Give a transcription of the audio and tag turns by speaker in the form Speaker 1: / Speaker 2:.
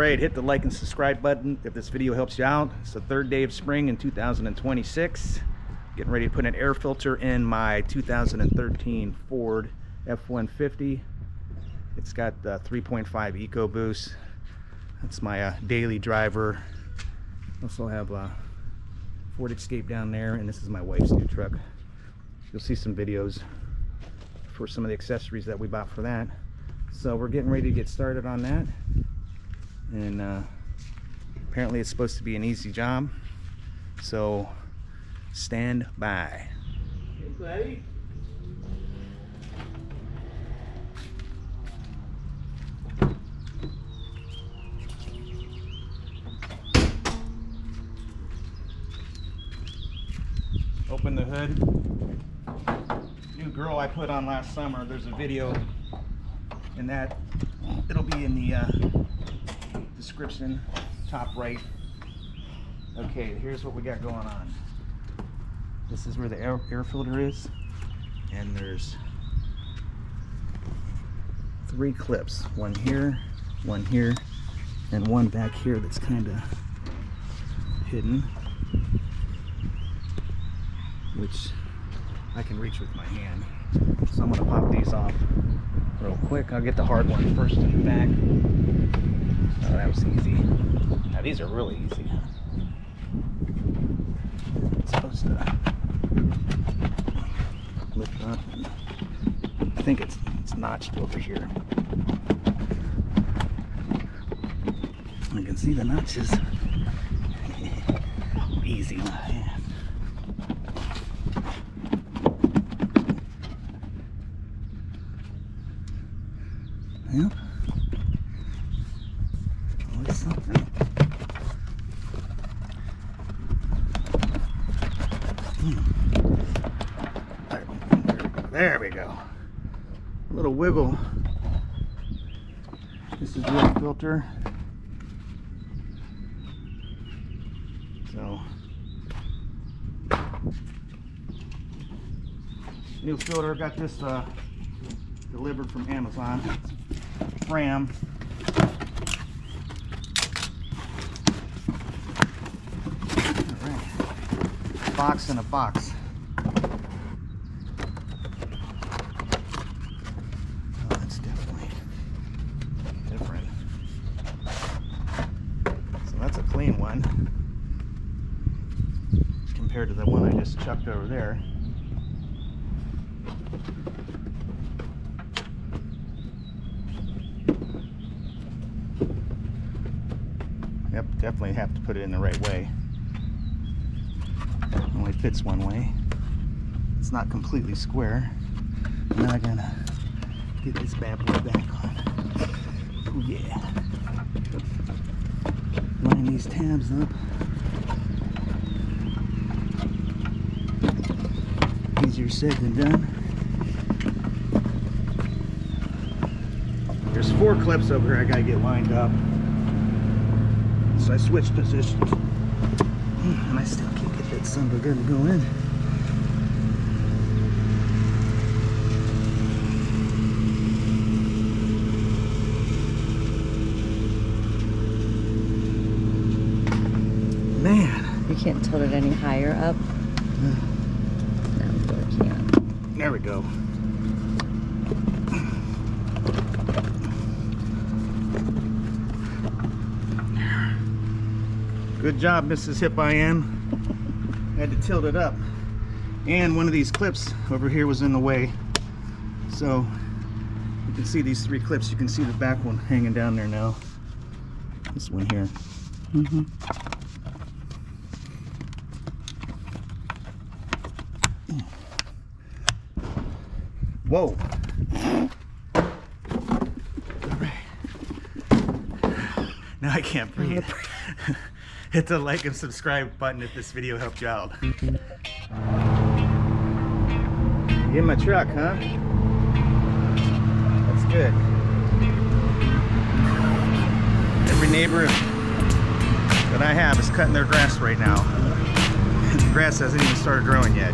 Speaker 1: right, hit the like and subscribe button if this video helps you out. It's the third day of spring in 2026. Getting ready to put an air filter in my 2013 Ford F-150. It's got 3.5 EcoBoost. That's my daily driver. Also have a Ford Escape down there, and this is my wife's new truck. You'll see some videos for some of the accessories that we bought for that. So we're getting ready to get started on that, and apparently it's supposed to be an easy job, so stand by.
Speaker 2: Hey buddy.
Speaker 1: Open the hood. New grill I put on last summer. There's a video in that. It'll be in the description, top right. Okay, here's what we got going on. This is where the air filter is, and there's 3 clips. One here, and one back here that's kind of hidden, which I can reach with my hand. So I'm gonna pop these off real quick. I'll get the hard one first in the back. Oh, that was easy. Now these are really easy. It's supposed to lift up. I think it's notched over here. I can see the notches. Easy in my hand. Yep. Always something. There we go. A little wiggle. This is the air filter. So, new filter. Got this delivered from Amazon. Ram. Alright. Box in a box. Oh, that's definitely different. So that's a clean one compared to the one I just chucked over there. Yep, definitely have to put it in the right way. It only fits one way. It's not completely square. Now I gotta get this bad boy back on. Oh yeah. Line these tabs up. Easier said than done. There's 4 clips over here I gotta get lined up. So I switched positions, and I still can't get that son of a gun to go in. Man.
Speaker 3: You can't tilt it any higher up? No, you really can't.
Speaker 1: There we go. Good job, Mrs. Hipiam. Had to tilt it up. And one of these clips over here was in the way. So you can see these 3 clips. You can see the back one hanging down there now. This one here. Whoa. All right. Now I can't breathe. Hit the like and subscribe button if this video helped you out. In my truck, huh? That's good. Every neighbor that I have is cutting their grass right now. The grass hasn't even started growing yet.